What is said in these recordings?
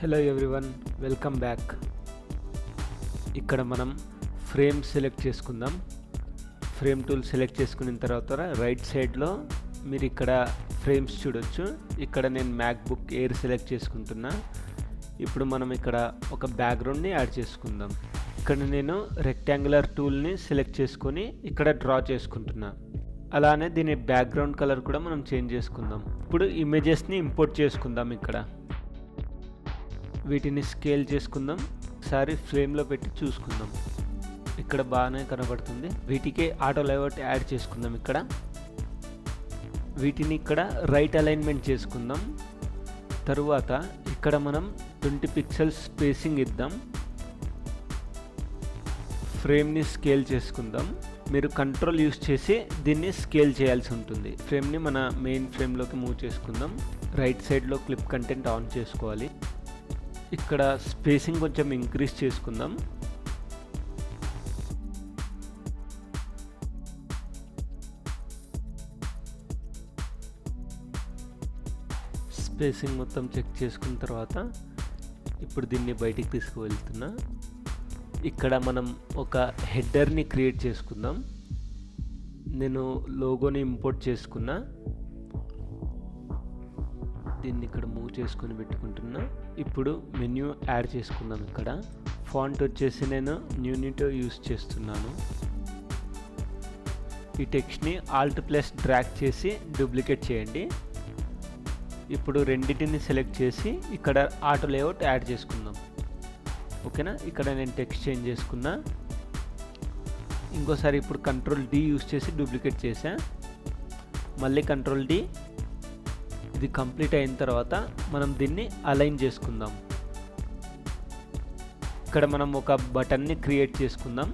Hello everyone, welcome back. ఇక్కడ మనం frame select చేసుకుందాం. ఫ్రేమ్ టూల్ సెలెక్ట్ చేసుకున్న తర్వాత రైట్ సైడ్లో మీరు ఇక్కడ ఫ్రేమ్స్ చూడొచ్చు. ఇక్కడ నేను మ్యాక్బుక్ ఎయిర్ సెలెక్ట్ చేసుకుంటున్నా. ఇప్పుడు మనం ఇక్కడ ఒక బ్యాక్గ్రౌండ్ని యాడ్ చేసుకుందాం. ఇక్కడ నేను రెక్టాంగులర్ టూల్ని సెలెక్ట్ చేసుకొని ఇక్కడ డ్రా చేసుకుంటున్నా. అలానే దీని బ్యాక్గ్రౌండ్ కలర్ కూడా మనం చేంజ్ చేసుకుందాం. ఇప్పుడు ఇమేజెస్ని ఇంపోర్ట్ చేసుకుందాం. ఇక్కడ వీటిని స్కేల్ చేసుకుందాం. ఒకసారి ఫ్రేమ్లో పెట్టి చూసుకుందాం. ఇక్కడ బాగానే కనబడుతుంది. వీటికి ఆటో లేఅవుట్ యాడ్ చేసుకుందాం. ఇక్కడ వీటిని ఇక్కడ రైట్ అలైన్మెంట్ చేసుకుందాం. తరువాత ఇక్కడ మనం 20 పిక్సెల్స్ స్పేసింగ్ ఇద్దాం. ఫ్రేమ్ని స్కేల్ చేసుకుందాం. మీరు కంట్రోల్ యూస్ చేసి దీన్ని స్కేల్ చేయాల్సి ఉంటుంది. ఫ్రేమ్ని మన మెయిన్ ఫ్రేమ్లోకి మూవ్ చేసుకుందాం. రైట్ సైడ్లో క్లిప్ కంటెంట్ ఆన్ చేసుకోవాలి. ఇక్కడ స్పేసింగ్ కొంచెం ఇంక్రీజ్ చేసుకుందాం. స్పేసింగ్ మొత్తం చెక్ చేసుకున్న తర్వాత ఇప్పుడు దీన్ని బయటికి తీసుకువెళ్తున్నా. ఇక్కడ మనం ఒక హెడర్ని క్రియేట్ చేసుకుందాం. నేను లోగోని ఇంపోర్ట్ చేసుకున్నా. దీన్ని ఇక్కడ మూవ్ చేసుకొని పెట్టుకుంటున్నా. ఇప్పుడు మెన్యూ యాడ్ చేసుకుందాం. ఇక్కడ ఫాంట్ వచ్చేసి నేను న్యూనిటో యూస్ చేస్తున్నాను. ఈ టెక్స్ట్ని Alt+ డ్రాగ్ చేసి డూప్లికేట్ చేయండి. ఇప్పుడు రెండింటిని సెలెక్ట్ చేసి ఇక్కడ ఆటో లేఅవుట్ యాడ్ చేసుకుందాం. ఓకేనా? ఇక్కడ నేను టెక్స్ట్ చేంజ్ చేసుకున్నా. ఇంకోసారి ఇప్పుడు Ctrl+D యూస్ చేసి డూప్లికేట్ చేసా. మళ్ళీ Ctrl+D. ఇది కంప్లీట్ అయిన తర్వాత మనం దీన్ని అలైన్ చేసుకుందాం. ఇక్కడ మనం ఒక బటన్ని క్రియేట్ చేసుకుందాం.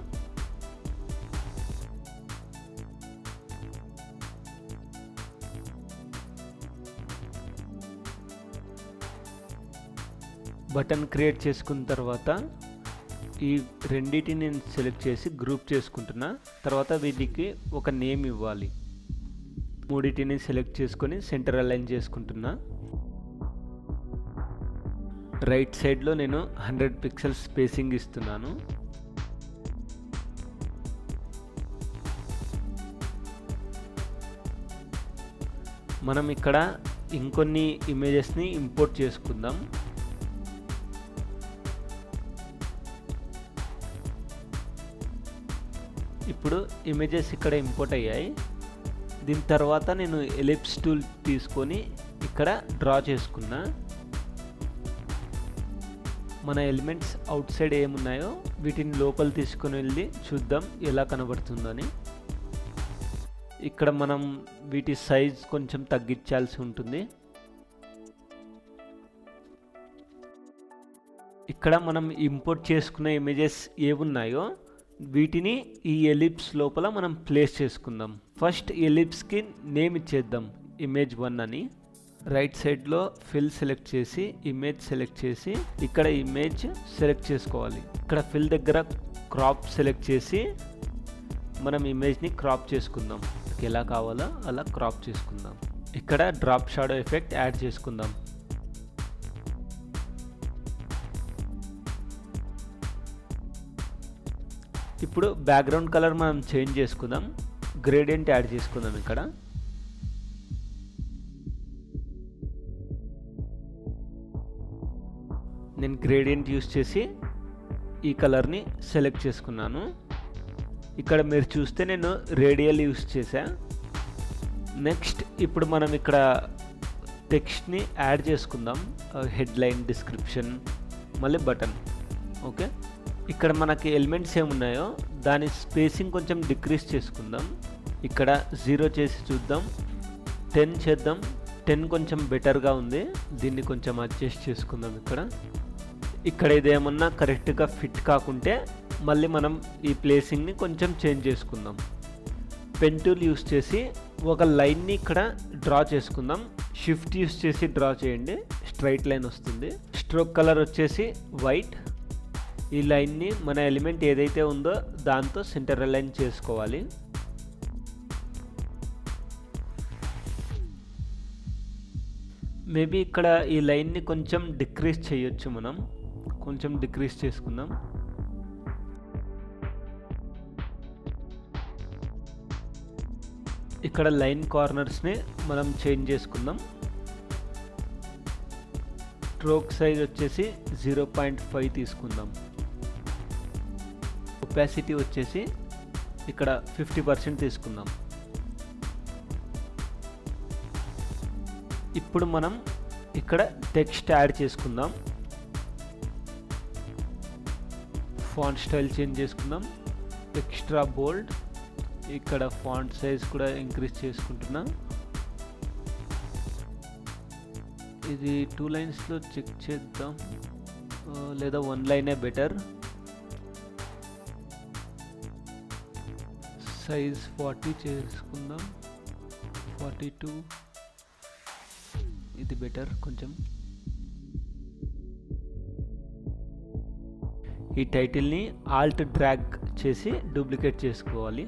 బటన్ క్రియేట్ చేసుకున్న తర్వాత ఈ రెండింటిని సెలెక్ట్ చేసి గ్రూప్ చేసుకుంటున్నా. తర్వాత వీటికి ఒక నేమ్ ఇవ్వాలి. మూడింటిని సెలెక్ట్ చేసుకొని సెంటర్ అలైన్ చేసుకుంటున్నా. రైట్ సైడ్లో నేను 100 పిక్సెల్స్ స్పేసింగ్ ఇస్తున్నాను. మనం ఇక్కడ ఇంకొన్ని ఇమేజెస్ని ఇంపోర్ట్ చేసుకుందాం. ఇప్పుడు ఇమేజెస్ ఇక్కడ ఇంపోర్ట్ అయ్యాయి. దీని తర్వాత నేను ఎలిప్స్ టూల్ తీసుకొని ఇక్కడ డ్రా చేసుకున్నా. మన ఎలిమెంట్స్ అవుట్ సైడ్ ఏమున్నాయో వీటిని లోపల తీసుకొని వెళ్ళి చూద్దాం ఎలా కనబడుతుందని. ఇక్కడ మనం వీటి సైజ్ కొంచెం తగ్గించాల్సి ఉంటుంది. ఇక్కడ మనం ఇంపోర్ట్ చేసుకున్న ఇమేజెస్ ఏమున్నాయో వీటిని ఈ ఎలిప్స్ లోపల మనం ప్లేస్ చేసుకుందాం. ఫస్ట్ ఎలిప్స్కి నేమ్ ఇచ్చేద్దాం, Image1 అని. రైట్ సైడ్లో ఫిల్ సెలెక్ట్ చేసి ఇమేజ్ సెలెక్ట్ చేసి ఇక్కడ ఇమేజ్ సెలెక్ట్ చేసుకోవాలి. ఇక్కడ ఫిల్ దగ్గర క్రాప్ సెలెక్ట్ చేసి మనం ఇమేజ్ని క్రాప్ చేసుకుందాం. ఎలా కావాలో అలా క్రాప్ చేసుకుందాం. ఇక్కడ డ్రాప్ షాడో ఎఫెక్ట్ యాడ్ చేసుకుందాం. ఇప్పుడు బ్యాక్గ్రౌండ్ కలర్ మనం చేంజ్ చేసుకుందాం. గ్రేడియంట్ యాడ్ చేసుకుందాం. ఇక్కడ నేను గ్రేడియంట్ యూస్ చేసి ఈ కలర్ని సెలెక్ట్ చేసుకున్నాను. ఇక్కడ మీరు చూస్తే నేను రేడియల్ యూస్ చేశా. నెక్స్ట్ ఇప్పుడు మనం ఇక్కడ టెక్స్ట్ని యాడ్ చేసుకుందాం. హెడ్లైన్, డిస్క్రిప్షన్, మళ్ళీ బటన్. ఓకే, ఇక్కడ మనకి ఎలిమెంట్స్ ఏమున్నాయో దాని స్పేసింగ్ కొంచెం డిక్రీజ్ చేసుకుందాం. ఇక్కడ 0 చేసి చూద్దాం. 10 చేద్దాం. 10 కొంచెం బెటర్గా ఉంది. దీన్ని కొంచెం అడ్జస్ట్ చేసుకుందాం. ఇక్కడ ఇదేమన్నా కరెక్ట్గా ఫిట్ కాకుంటే మళ్ళీ మనం ఈ ప్లేసింగ్ని కొంచెం చేంజ్ చేసుకుందాం. పెన్ టూల్ యూస్ చేసి ఒక లైన్ని ఇక్కడ డ్రా చేసుకుందాం. షిఫ్ట్ యూస్ చేసి డ్రా చేయండి. స్ట్రైట్ లైన్ వస్తుంది. స్ట్రోక్ కలర్ వచ్చేసి వైట్. ఈ లైన్ని మన ఎలిమెంట్ ఏదైతే ఉందో దాంతో సెంటర్ అలైన్ చేసుకోవాలి. మేబీ ఇక్కడ ఈ లైన్ని కొంచెం డిక్రీజ్ చేయొచ్చు, మనం కొంచెం డిక్రీజ్ చేసుకుందాం. ఇక్కడ లైన్ కార్నర్స్ని మనం చేంజ్ చేసుకుందాం. స్ట్రోక్ సైజ్ వచ్చేసి 0.5 తీసుకుందాం. ఒపాసిటీ వచ్చేసి ఇక్కడ 50% తీసుకుందాం. ఇప్పుడు మనం ఇక్కడ టెక్స్ట్ యాడ్ చేసుకుందాం. ఫాంట్ స్టైల్ చేంజ్ చేసుకుందాం. ఎక్స్ట్రా బోల్డ్. ఇక్కడ ఫాంట్ సైజ్ కూడా ఇంక్రీజ్ చేసుకుంటున్నా. ఇది 2 లైన్స్లో చెక్ చేద్దాం, లేదా 1 లైనే బెటర్. సైజ్ 40 చేసుకుందాం. 42 ఇది బెటర్ కొంచెం. ఈ టైటిల్ని ఆల్ట్ డ్రాగ్ చేసి డూప్లికేట్ చేసుకోవాలి.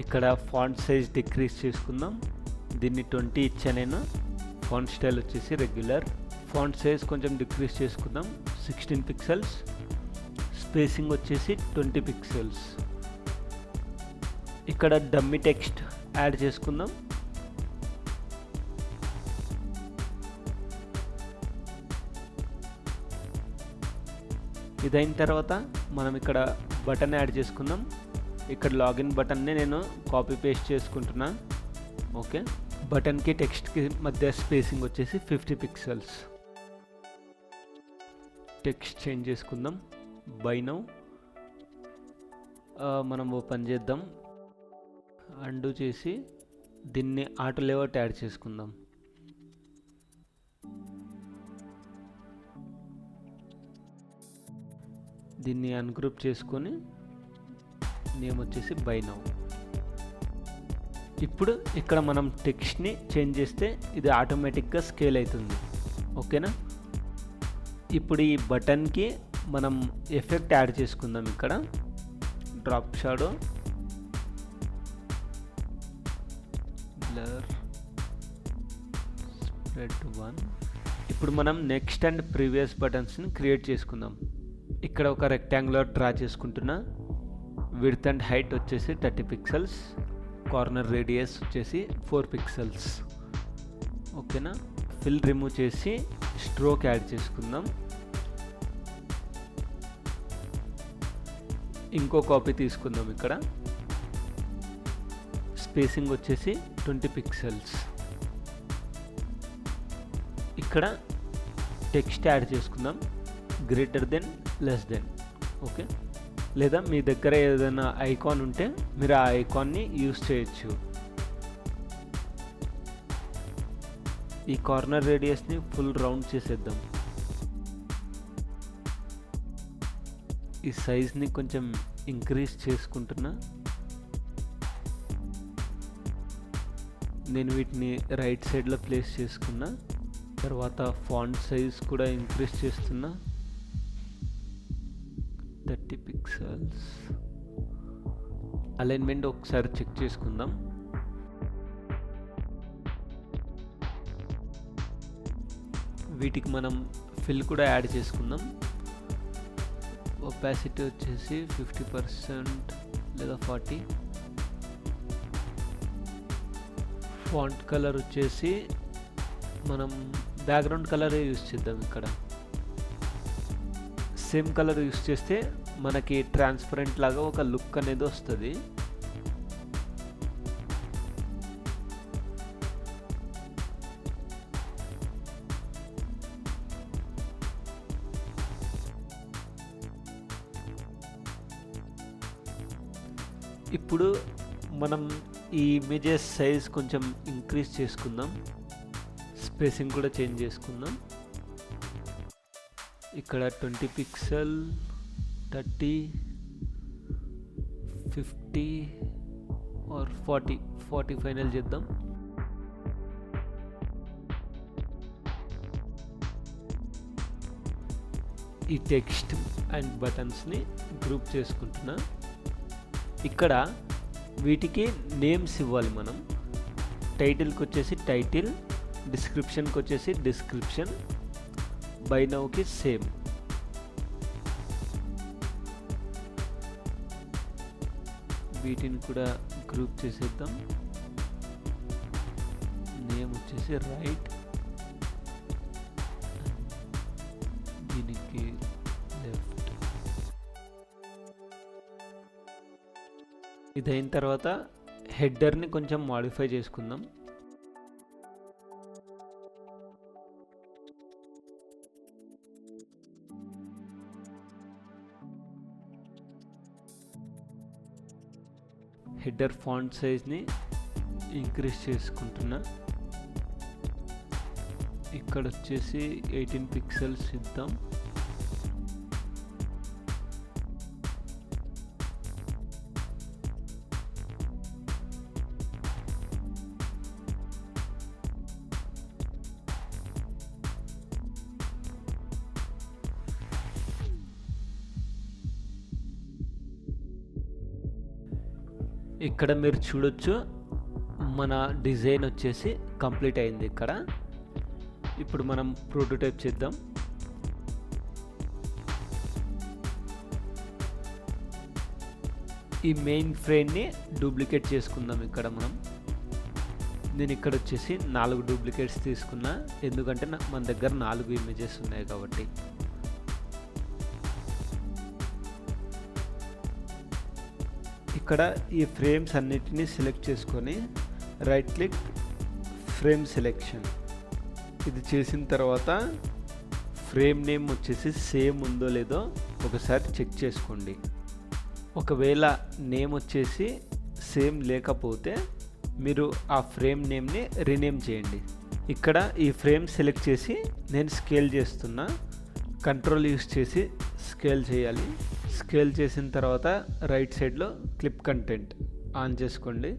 ఇక్కడ ఫాంట్ సైజ్ డిక్రీజ్ చేసుకుందాం. దీన్ని 20 ఇచ్చా నేను. ఫాంట్ స్టైల్ వచ్చేసి రెగ్యులర్. ఫాంట్ సైజ్ కొంచెం డిక్రీజ్ చేసుకుందాం. 16 పిక్సెల్స్. స్పేసింగ్ వచ్చేసి 20 పిక్సెల్స్. ఇక్కడ డమ్మీ టెక్స్ట్ యాడ్ చేసుకుందాం. ఇదైన తర్వాత మనం ఇక్కడ బటన్ యాడ్ చేసుకుందాం. ఇక్కడ లాగిన్ బటన్ని నేను కాపీ పేస్ట్ చేసుకుంటున్నా. ఓకే, బటన్కి టెక్స్ట్కి మధ్య స్పేసింగ్ వచ్చేసి 50 పిక్సెల్స్. టెక్స్ట్ చేంజ్ చేసుకుందాం. బై నౌ మనం ఓపెన్ చేద్దాం. అండు చేసి దీన్ని ఆటో లేఅవుట్ యాడ్ చేసుకుందాం. దీన్ని అన్గ్రూప్ చేసుకొని నేమ్ వచ్చేసి బై నౌ. ఇప్పుడు ఇక్కడ మనం టెక్స్ట్ని చేంజ్ చేస్తే ఇది ఆటోమేటిక్గా స్కేల్ అవుతుంది. ఓకేనా? ఇప్పుడు ఈ బటన్కి మనం ఎఫెక్ట్ యాడ్ చేసుకుందాం. ఇక్కడ డ్రాప్ షాడో, బ్లర్, స్ప్రెడ్ 1. ఇప్పుడు మనం నెక్స్ట్ అండ్ ప్రీవియస్ బటన్స్ని క్రియేట్ చేసుకుందాం. ఇక్కడ ఒక రెక్టాంగులర్ డ్రా చేసుకుంటున్నా. విడ్త్ అండ్ హైట్ వచ్చేసి 30 పిక్సెల్స్. కార్నర్ రేడియస్ వచ్చేసి 4 పిక్సెల్స్. ఓకేనా? ఫిల్ రిమూవ్ చేసి స్ట్రోక్ యాడ్ చేసుకుందాం. ఇంకో కాపీ తీసుకుందాం. ఇక్కడ స్పేసింగ్ వచ్చేసి 20 పిక్సెల్స్. ఇక్కడ టెక్స్ట్ యాడ్ చేసుకుందాం. Greater than, less than. Okay, లేదా మీ దగ్గర ఏదైనా ఐకాన్ ఉంటే మీరు ఆ ఐకాన్ని యూజ్ చేయొచ్చు. ఈ కార్నర్ రేడియస్ని ఫుల్ రౌండ్ చేసేద్దాం. ఈ సైజ్ని కొంచెం ఇంక్రీజ్ చేసుకుంటున్నా. నేను వీటిని రైట్ సైడ్లో ప్లేస్ చేసుకున్నా. తర్వాత ఫాంట్ సైజ్ కూడా ఇంక్రీజ్ చేస్తున్నా. 30 పిక్సెల్స్. అలైన్మెంట్ ఒకసారి చెక్ చేసుకుందాం. వీటికి మనం ఫిల్ కూడా యాడ్ చేసుకుందాం. ఒపాసిటీ వచ్చేసి 50% లేదా 40. ఫాంట్ కలర్ వచ్చేసి మనం బ్యాక్గ్రౌండ్ కలరే యూజ్ చేద్దాం. ఇక్కడ సేమ్ కలర్ యూజ్ చేస్తే మనకి ట్రాన్స్పరెంట్ లాగా ఒక లుక్ అనేది వస్తుంది. ఇప్పుడు మనం ఈ ఇమేజెస్ సైజ్ కొంచెం ఇంక్రీజ్ చేసుకుందాం. స్పేసింగ్ కూడా చేంజ్ చేసుకుందాం. ఇక్కడ 20 పిక్సెల్, 30, 50 ఆర్ 40 ఫైనల్ చేద్దాం. ఈ టెక్స్ట్ అండ్ బటన్స్ని గ్రూప్ చేసుకుంటున్నా. ఇక్కడ వీటికి నేమ్స్ ఇవ్వాలి మనం. టైటిల్కి వచ్చేసి టైటిల్, డిస్క్రిప్షన్కి వచ్చేసి డిస్క్రిప్షన్, బై నౌకి సేమ్. వీటిని కూడా గ్రూప్ చేసేద్దాం. నేమ్ వచ్చేసి రైట్, దీనికి లెఫ్ట్. ఇదైన తర్వాత హెడర్ని కొంచెం మాడిఫై చేసుకుందాం. హెడర్ ఫాంట్ సైజ్ని ఇంక్రీజ్ చేసుకుంటున్నా. ఇక్కడ వచ్చేసి 18 పిక్సెల్స్ ఇద్దాం. ఇక్కడ మీరు చూడొచ్చు మన డిజైన్ వచ్చేసి కంప్లీట్ అయింది. ఇక్కడ ఇప్పుడు మనం ప్రోటోటైప్ చేద్దాం. ఈ మెయిన్ ఫ్రేమ్ని డూప్లికేట్ చేసుకుందాం. ఇక్కడ నేను ఇక్కడ వచ్చేసి 4 డూప్లికేట్స్ తీసుకున్నా, ఎందుకంటే మన దగ్గర 4 ఇమేజెస్ ఉన్నాయి కాబట్టి. ఇక్కడ ఈ ఫ్రేమ్స్ అన్నిటినీ సెలెక్ట్ చేసుకొని రైట్ క్లిక్, ఫ్రేమ్ సెలెక్షన్. ఇది చేసిన తర్వాత ఫ్రేమ్ నేమ్ వచ్చేసి సేమ్ ఉందో లేదో ఒకసారి చెక్ చేసుకోండి. ఒకవేళ నేమ్ వచ్చేసి సేమ్ లేకపోతే మీరు ఆ ఫ్రేమ్ నేమ్ని రీనేమ్ చేయండి. ఇక్కడ ఈ ఫ్రేమ్ సెలెక్ట్ చేసి నేను స్కేల్ చేస్తున్నా. కంట్రోల్ యూస్ చేసి స్కేల్ చేయాలి. స్కేల్ చేసిన తర్వాత రైట్ సైడ్లో క్లిప్ కంటెంట్ ఆన్ చేసుకోండి.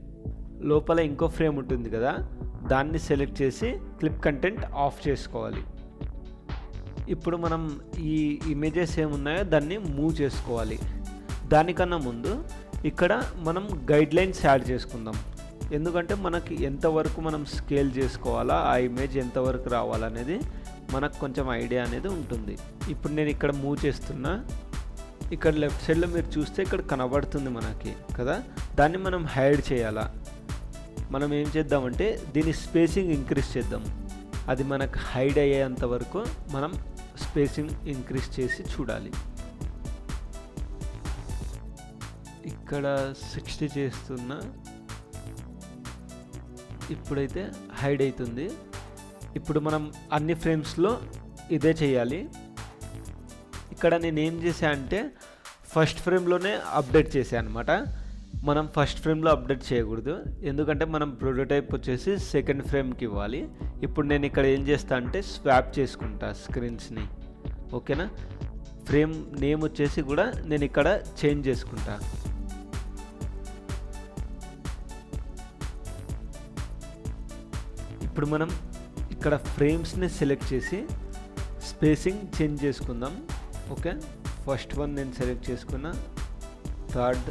లోపల ఇంకో ఫ్రేమ్ ఉంటుంది కదా, దాన్ని సెలెక్ట్ చేసి క్లిప్ కంటెంట్ ఆఫ్ చేసుకోవాలి. ఇప్పుడు మనం ఈ ఇమేజెస్ ఏమున్నాయో దాన్ని మూవ్ చేసుకోవాలి. దానికన్నా ముందు ఇక్కడ మనం గైడ్లైన్స్ యాడ్ చేసుకుందాం. ఎందుకంటే మనకి ఎంతవరకు మనం స్కేల్ చేసుకోవాలా, ఆ ఇమేజ్ ఎంతవరకు రావాలనేది మనకు కొంచెం ఐడియా అనేది ఉంటుంది. ఇప్పుడు నేను ఇక్కడ మూవ్ చేస్తున్నా. ఇక్కడ లెఫ్ట్ సైడ్లో మీరు చూస్తే ఇక్కడ కనబడుతుంది మనకి కదా, దాన్ని మనం హైడ్ చేయాలా. మనం ఏం చేద్దామంటే దీని స్పేసింగ్ ఇంక్రీజ్ చేద్దాం. అది మనకు హైడ్ అయ్యేంత వరకు మనం స్పేసింగ్ ఇంక్రీజ్ చేసి చూడాలి. ఇక్కడ 60 చేస్తున్నా. ఇప్పుడైతే హైడ్ అవుతుంది. ఇప్పుడు మనం అన్ని ఫ్రేమ్స్లో ఇదే చేయాలి. ఇక్కడ నేను ఏం చేశా అంటే ఫస్ట్ ఫ్రేమ్లోనే అప్డేట్ చేశాను అనమాట. మనం ఫస్ట్ ఫ్రేమ్లో అప్డేట్ చేయకూడదు, ఎందుకంటే మనం ప్రోటోటైప్ వచ్చేసి సెకండ్ ఫ్రేమ్కి ఇవ్వాలి. ఇప్పుడు నేను ఇక్కడ ఏం చేస్తా అంటే స్వాప్ చేసుకుంటా స్క్రీన్స్ని. ఓకేనా. ఫ్రేమ్ నేమ్ వచ్చేసి కూడా నేను ఇక్కడ చేంజ్ చేసుకుంటా. ఇప్పుడు మనం ఇక్కడ ఫ్రేమ్స్ని సెలెక్ట్ చేసి స్పేసింగ్ చేంజ్ చేసుకుందాం. ఓకే, ఫస్ట్ వన్ నేను సెలెక్ట్ చేసుకున్నా, థర్డ్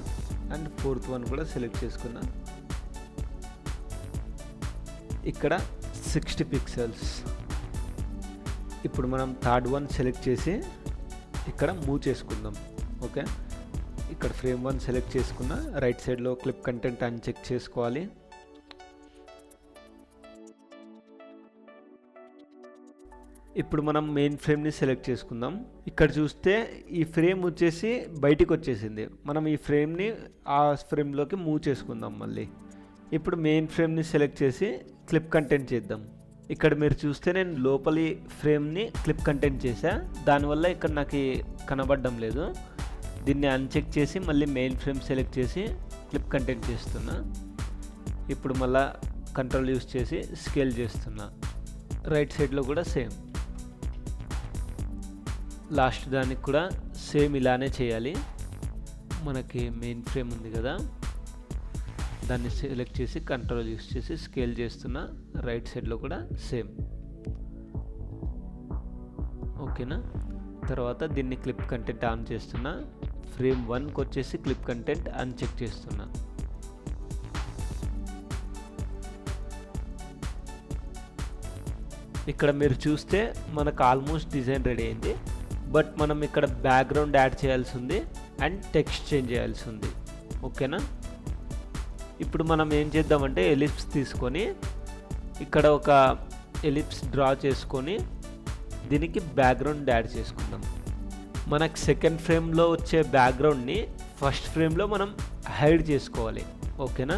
అండ్ ఫోర్త్ వన్ కూడా సెలెక్ట్ చేసుకున్నా. ఇక్కడ 60 పిక్సెల్స్. ఇప్పుడు మనం థర్డ్ వన్ సెలెక్ట్ చేసి ఇక్కడ మూవ్ చేసుకుందాం. ఓకే, ఇక్కడ ఫ్రేమ్ 1 సెలెక్ట్ చేసుకున్నా. రైట్ సైడ్లో క్లిప్ కంటెంట్ అని చెక్ చేసుకోవాలి. ఇప్పుడు మనం మెయిన్ ఫ్రేమ్ని సెలెక్ట్ చేసుకుందాం. ఇక్కడ చూస్తే ఈ ఫ్రేమ్ వచ్చేసి బయటికి వచ్చేసింది. మనం ఈ ఫ్రేమ్ని ఆ ఫ్రేమ్లోకి మూవ్ చేసుకుందాం మళ్ళీ. ఇప్పుడు మెయిన్ ఫ్రేమ్ని సెలెక్ట్ చేసి క్లిప్ కంటెంట్ చేద్దాం. ఇక్కడ మీరు చూస్తే నేను లోపలి ఫ్రేమ్ని క్లిప్ కంటెంట్ చేశా, దానివల్ల ఇక్కడ నాకు కనబడడం లేదు. దీన్ని అన్చెక్ చేసి మళ్ళీ మెయిన్ ఫ్రేమ్ సెలెక్ట్ చేసి క్లిప్ కంటెంట్ చేస్తున్నా. ఇప్పుడు మళ్ళీ కంట్రోల్ యూస్ చేసి స్కేల్ చేస్తున్నా. రైట్ సైడ్లో కూడా సేమ్. లాస్ట్ దానికి కూడా సేమ్ ఇలానే చేయాలి. మనకి మెయిన్ ఫ్రేమ్ ఉంది కదా, దాన్ని సెలెక్ట్ చేసి కంట్రోల్ యూస్ చేసి స్కేల్ చేస్తున్నా. రైట్ సైడ్లో కూడా సేమ్. ఓకేనా. తర్వాత దీన్ని క్లిప్ కంటెంట్ ఆన్ చేస్తున్నా. ఫ్రేమ్ 1కి వచ్చేసి క్లిప్ కంటెంట్ అన్చెక్ చేస్తున్నా. ఇక్కడ మీరు చూస్తే మనకు ఆల్మోస్ట్ డిజైన్ రెడీ అయింది. బట్ మనం ఇక్కడ బ్యాక్గ్రౌండ్ యాడ్ చేయాల్సి ఉంది అండ్ టెక్స్ట్ చేంజ్ చేయాల్సి ఉంది. ఓకేనా? ఇప్పుడు మనం ఏం చేద్దామంటే ఎలిప్స్ తీసుకొని ఇక్కడ ఒక ఎలిప్స్ డ్రా చేసుకొని దీనికి బ్యాక్గ్రౌండ్ యాడ్ చేసుకుందాం. మనకు సెకండ్ ఫ్రేమ్లో వచ్చే బ్యాక్గ్రౌండ్ని ఫస్ట్ ఫ్రేమ్లో మనం హైడ్ చేసుకోవాలి. ఓకేనా?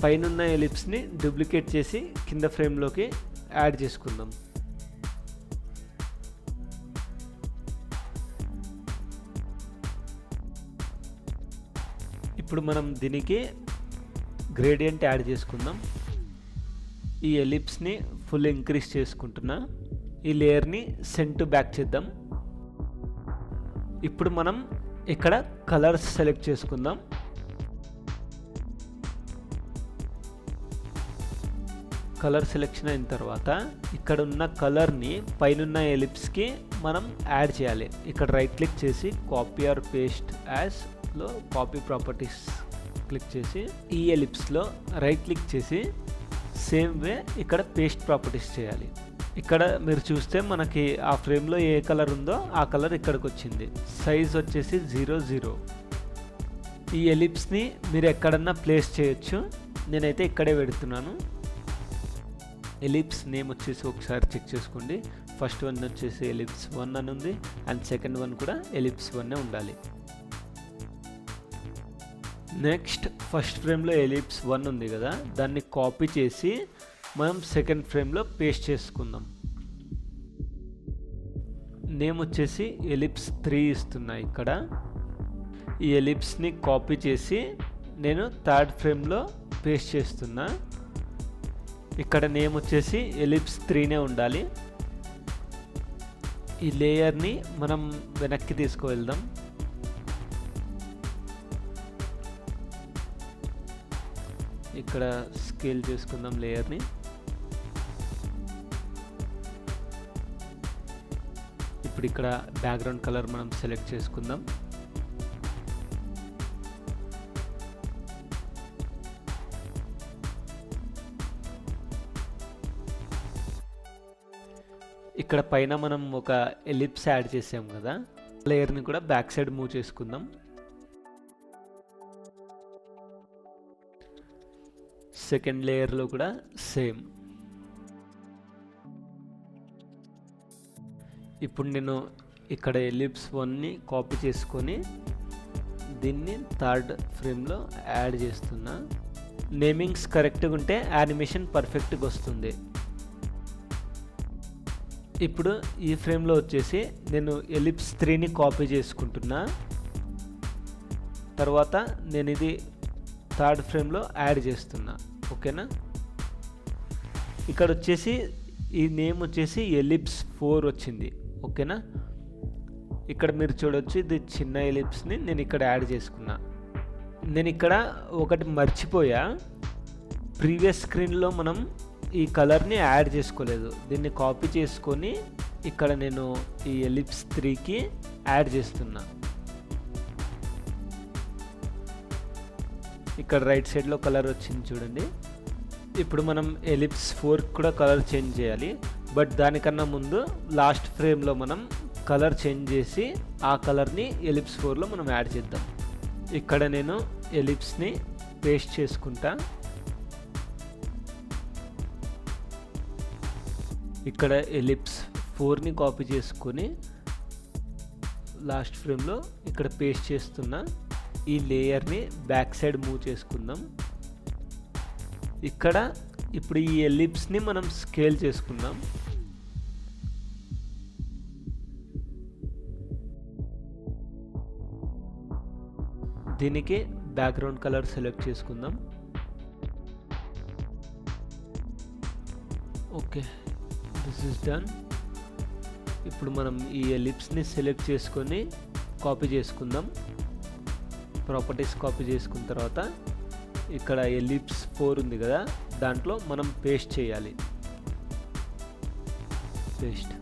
పైన ఎలిప్స్ని డూప్లికేట్ చేసి కింద ఫ్రేమ్లోకి యాడ్ చేసుకుందాం. ఇప్పుడు మనం దీనికి గ్రేడియంట్ యాడ్ చేసుకుందాం. ఈ ఎలిప్స్ని ఫుల్ ఇంక్రీజ్ చేసుకుంటున్నా. ఈ లేయర్ని సెండ్ టు బ్యాక్ చేద్దాం. ఇప్పుడు మనం ఇక్కడ కలర్స్ సెలెక్ట్ చేసుకుందాం. కలర్ సెలెక్షన్ అయిన తర్వాత ఇక్కడ ఉన్న కలర్ని పైన ఎలిప్స్కి మనం యాడ్ చేయాలి. ఇక్కడ రైట్ క్లిక్ చేసి కాపీ ఆర్ పేస్ట్ యాజ్లో కాపీ ప్రాపర్టీస్ క్లిక్ చేసి ఈ ఎలిప్స్లో రైట్ క్లిక్ చేసి సేమ్ వే ఇక్కడ పేస్ట్ ప్రాపర్టీస్ చేయాలి. ఇక్కడ మీరు చూస్తే మనకి ఆ ఫ్రేమ్లో ఏ కలర్ ఉందో ఆ కలర్ ఇక్కడికి వచ్చింది. సైజ్ వచ్చేసి 00. ఈ ఎలిప్స్ని మీరు ఎక్కడన్నా ప్లేస్ చేయొచ్చు. నేనైతే ఇక్కడే పెడుతున్నాను. ఎలిప్స్ నేమ్ వచ్చేసి ఒకసారి చెక్ చేసుకోండి. ఫస్ట్ వన్ వచ్చేసి ఎలిప్స్ 1 అని ఉంది అండ్ సెకండ్ వన్ కూడా ఎలిప్స్ 1 ఉండాలి. నెక్స్ట్ ఫస్ట్ ఫ్రేమ్లో ఎలిప్స్ 1 ఉంది కదా, దాన్ని కాపీ చేసి మనం సెకండ్ ఫ్రేమ్లో పేస్ట్ చేసుకుందాం. నేమ్ వచ్చేసి ఎలిప్స్ 3 ఇస్తున్నా. ఇక్కడ ఈ ఎలిప్స్ని కాపీ చేసి నేను థర్డ్ ఫ్రేమ్లో పేస్ట్ చేస్తున్నా. ఇక్కడ నేమ్ వచ్చేసి ఎలిప్స్ 3 ఉండాలి. ఈ లేయర్ని మనం వెనక్కి తీసుకువెళ్దాం. ఇక్కడ స్కేల్ చేసుకుందాం లేయర్ని. ఇప్పుడు ఇక్కడ బ్యాక్గ్రౌండ్ కలర్ మనం సెలెక్ట్ చేసుకుందాం. ఇక్కడ పైన మనం ఒక ఎలిప్స్ యాడ్ చేసాం కదా, లేయర్ని కూడా బ్యాక్ సైడ్ మూవ్ చేసుకుందాం. సెకండ్ లేయర్లో కూడా సేమ్. ఇప్పుడు నేను ఇక్కడ ఎలిప్స్ 1ని కాపీ చేసుకొని దీన్ని థర్డ్ ఫ్రేమ్లో యాడ్ చేస్తున్నా. నేమింగ్స్ కరెక్ట్గా ఉంటే యానిమేషన్ పర్ఫెక్ట్గా వస్తుంది. ఇప్పుడు ఈ ఫ్రేమ్లో వచ్చేసి నేను ఎలిప్స్ 3ని కాపీ చేసుకుంటున్నా. తర్వాత నేను ఇది థర్డ్ ఫ్రేమ్లో యాడ్ చేస్తున్నా. ఓకేనా? ఇక్కడ వచ్చేసి ఈ నేమ్ వచ్చేసి ఎలిప్స్ 4 వచ్చింది. ఓకేనా? ఇక్కడ మీరు చూడొచ్చు, ఇది చిన్న ఎలిప్స్ని నేను ఇక్కడ యాడ్ చేసుకున్నా. నేను ఇక్కడ ఒకటి మర్చిపోయా. ప్రీవియస్ స్క్రీన్లో మనం ఈ కలర్ని యాడ్ చేసుకోలేదు. దీన్ని కాపీ చేసుకొని ఇక్కడ నేను ఈ ఎలిప్స్ 3కి యాడ్ చేస్తున్నా. ఇక్కడ రైట్ సైడ్లో కలర్ వచ్చింది చూడండి. ఇప్పుడు మనం ఎలిప్స్ 4 కూడా కలర్ చేంజ్ చేయాలి. బట్ దానికన్నా ముందు లాస్ట్ ఫ్రేమ్లో మనం కలర్ చేంజ్ చేసి ఆ కలర్ని ఎలిప్స్ 4లో మనం యాడ్ చేద్దాం. ఇక్కడ నేను ఎలిప్స్ని పేస్ట్ చేసుకుంటా. ఇక్కడ ఎలిప్స్ 4ని కాపీ చేసుకొని లాస్ట్ ఫ్రేమ్లో ఇక్కడ పేస్ట్ చేస్తున్నా. ఈ లేయర్ని బ్యాక్ సైడ్ మూవ్ చేసుకుందాం. ఇక్కడ ఇప్పుడు ఈ ఎలిప్స్ని మనం స్కేల్ చేసుకుందాం. దీనికి బ్యాక్గ్రౌండ్ కలర్ సెలెక్ట్ చేసుకుందాం. Okay, this is done. ఇప్పుడు మనం ఈ ఎలిప్స్ని సెలెక్ట్ చేసుకొని కాపీ చేసుకుందాం. ప్రాపర్టీస్ కాపీ చేసుకున్న తర్వాత ఇక్కడ ఎలిప్స్ 4 ఉంది కదా, దాంట్లో మనం పేస్ట్ చేయాలి. పేస్ట్.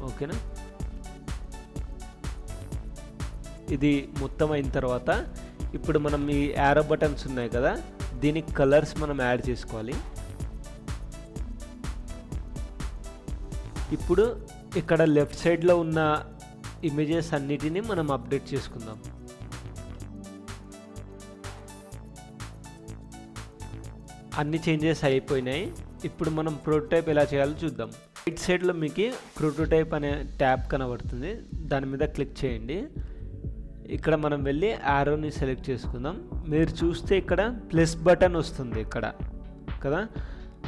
ఓకేనా? ఇది మొత్తం అయిన తర్వాత ఇప్పుడు మనం ఈ యారో బటన్స్ ఉన్నాయి కదా, దీనికి కలర్స్ మనం యాడ్ చేసుకోవాలి. ఇప్పుడు ఇక్కడ లెఫ్ట్ సైడ్లో ఉన్న ఇమేజెస్ అన్నిటినీ మనం అప్డేట్ చేసుకుందాం. అన్ని చేంజెస్ అయిపోయినాయి. ఇప్పుడు మనం ప్రోటోటైప్ ఎలా చేయాలో చూద్దాం. రైట్ సైడ్లో మీకు ప్రోటోటైప్ అనే ట్యాబ్ కనబడుతుంది, దాని మీద క్లిక్ చేయండి. ఇక్కడ మనం వెళ్ళి యారోని సెలెక్ట్ చేసుకుందాం. మీరు చూస్తే ఇక్కడ ప్లస్ బటన్ వస్తుంది ఇక్కడ కదా,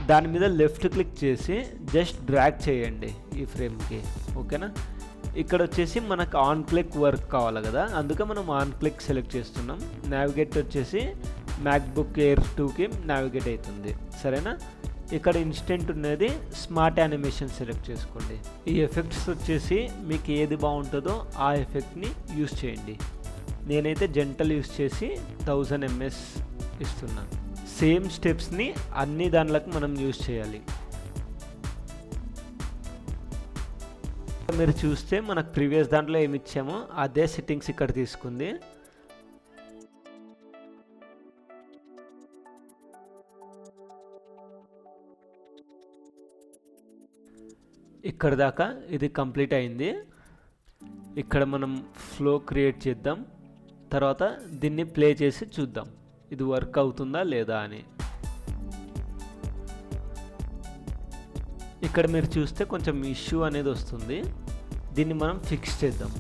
దాని మీద లెఫ్ట్ క్లిక్ చేసి జస్ట్ డ్రాగ్ చేయండి ఈ ఫ్రేమ్కి. ఓకేనా, ఇక్కడ వచ్చేసి మనకు ఆన్ క్లిక్ వర్క్ కావాలి కదా, అందుకే మనం ఆన్ క్లిక్ సెలెక్ట్ చేస్తున్నాం. నావిగేట్ వచ్చేసి మ్యాక్బుక్ ఎయిర్ 2కి నావిగేట్ అవుతుంది. సరేనా, ఇక్కడ ఇన్స్టెంట్ ఉన్నది స్మార్ట్ యానిమేషన్ సెలెక్ట్ చేసుకోండి. ఈ ఎఫెక్ట్స్ వచ్చేసి మీకు ఏది బాగుంటుందో ఆ ఎఫెక్ట్ని యూస్ చేయండి. నేనైతే జెంటల్ యూస్ చేసి 1000 ms ఇస్తున్నాను. సేమ్ స్టెప్స్ని అన్ని దానిలకు మనం యూస్ చేయాలి. మీరు చూస్తే మనకు ప్రీవియస్ దాంట్లో ఏమి ఇచ్చామో అదే సెట్టింగ్స్ ఇక్కడ తీసుకుంది. ఇక్కడ దాకా ఇది కంప్లీట్ అయింది. ఇక్కడ మనం ఫ్లో క్రియేట్ చేద్దాం, తర్వాత దీన్ని ప్లే చేసి చూద్దాం ఇది వర్క్ అవుతుందా లేదా అని. ఇక్కడ మీరు చూస్తే కొంచెం ఇష్యూ అనేది వస్తుంది, దీన్ని మనం ఫిక్స్ చేద్దాం.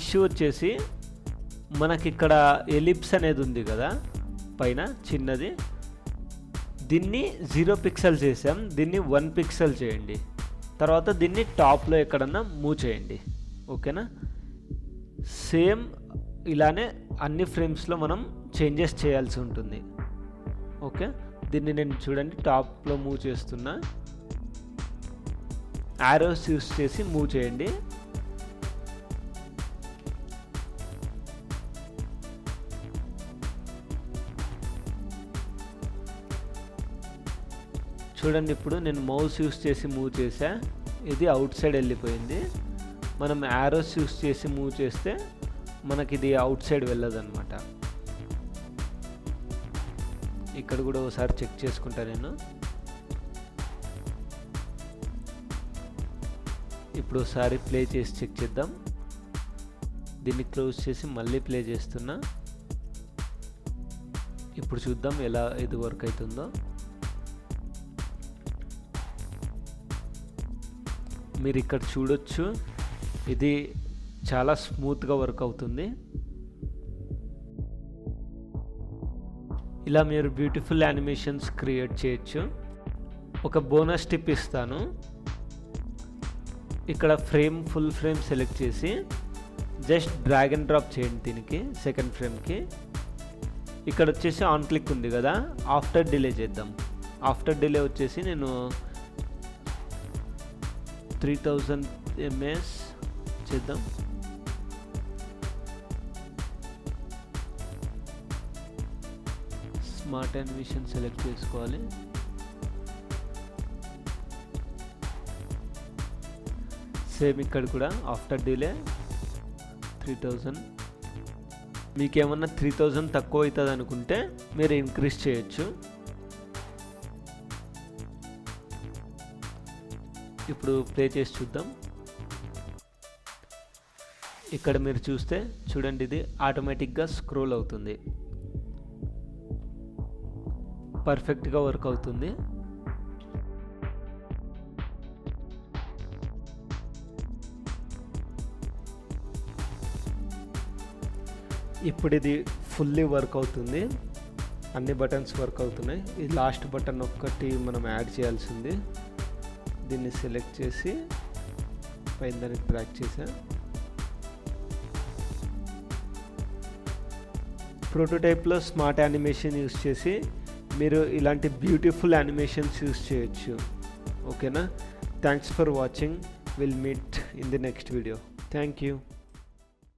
ఇష్యూ వచ్చేసి మనకి ఇక్కడ ఎలిప్స్ అనేది ఉంది కదా పైన చిన్నది, దీన్ని 0 పిక్సెల్ చేసాం, దీన్ని 1 పిక్సెల్ చేయండి. తర్వాత దీన్ని టాప్లో ఎక్కడన్నా మూవ్ చేయండి. ఓకేనా, సేమ్ ఇలానే అన్ని ఫ్రేమ్స్లో మనం చేంజెస్ చేయాల్సి ఉంటుంది. ఓకే, దీన్ని నేను చూడండి టాప్లో మూవ్ చేస్తున్నా, యారోస్ యూస్ చేసి మూవ్ చేయండి. చూడండి ఇప్పుడు నేను మౌస్ యూస్ చేసి మూవ్ చేసా, ఇది అవుట్ సైడ్ వెళ్ళిపోయింది. మనం యారోస్ యూస్ చేసి మూవ్ చేస్తే మనకి ఇది అవుట్ సైడ్ వెళ్ళదు అనమాట. ఇక్కడ కూడా ఒకసారి చెక్ చేసుకుంటా నేను. ఇప్పుడు ఒకసారి ప్లే చేసి చెక్ చేద్దాం. దీన్ని క్లోజ్ చేసి మళ్ళీ ప్లే చేస్తున్నా. ఇప్పుడు చూద్దాం ఎలా ఇది వర్క్ అవుతుందో. మీరు ఇక్కడ చూడొచ్చు ఇది చాలా స్మూత్గా వర్క్ అవుతుంది. ఇలా మీరు బ్యూటిఫుల్ యానిమేషన్స్ క్రియేట్ చేయొచ్చు. ఒక బోనస్ టిప్ ఇస్తాను. ఇక్కడ ఫుల్ ఫ్రేమ్ సెలెక్ట్ చేసి జస్ట్ డ్రాగ్ అండ్ డ్రాప్ చేయండి దీనికి సెకండ్ ఫ్రేమ్కి. ఇక్కడ వచ్చేసి ఆన్ క్లిక్ ఉంది కదా, ఆఫ్టర్ డిలే చేద్దాం. ఆఫ్టర్ డిలే వచ్చేసి నేను 3000 ms చేద్దాం. స్మార్ట్ యానిమేషన్ సెలెక్ట్ చేసుకోవాలి. సేమ్ ఇక్కడ కూడా ఆఫ్టర్ డిలే 3000. మీకు ఏమన్నా 3000 తక్కువ అవుతుంది అనుకుంటే మీరు ఇంక్రీజ్ చేయొచ్చు. ఇప్పుడు ప్లే చేసి చూద్దాం. ఇక్కడ మీరు చూస్తే చూడండి ఇది ఆటోమేటిక్గా స్క్రోల్ అవుతుంది, పర్ఫెక్ట్గా వర్క్ అవుతుంది. ఇప్పుడు ఇది ఫుల్లీ వర్క్ అవుతుంది, అన్ని బటన్స్ వర్క్ అవుతున్నాయి. ఈ లాస్ట్ బటన్ ఒక్కటి మనం యాడ్ చేయాల్సింది. దీన్ని సెలెక్ట్ చేసి పైన దానికి ట్రాక్ చేసా. ప్రోటోటైప్లో స్మార్ట్ యానిమేషన్ యూస్ చేసి మీరు ఇలాంటి బ్యూటిఫుల్ యానిమేషన్స్ యూస్ చేయొచ్చు. ఓకేనా, thanks for watching. Will meet in the next video. Thank you.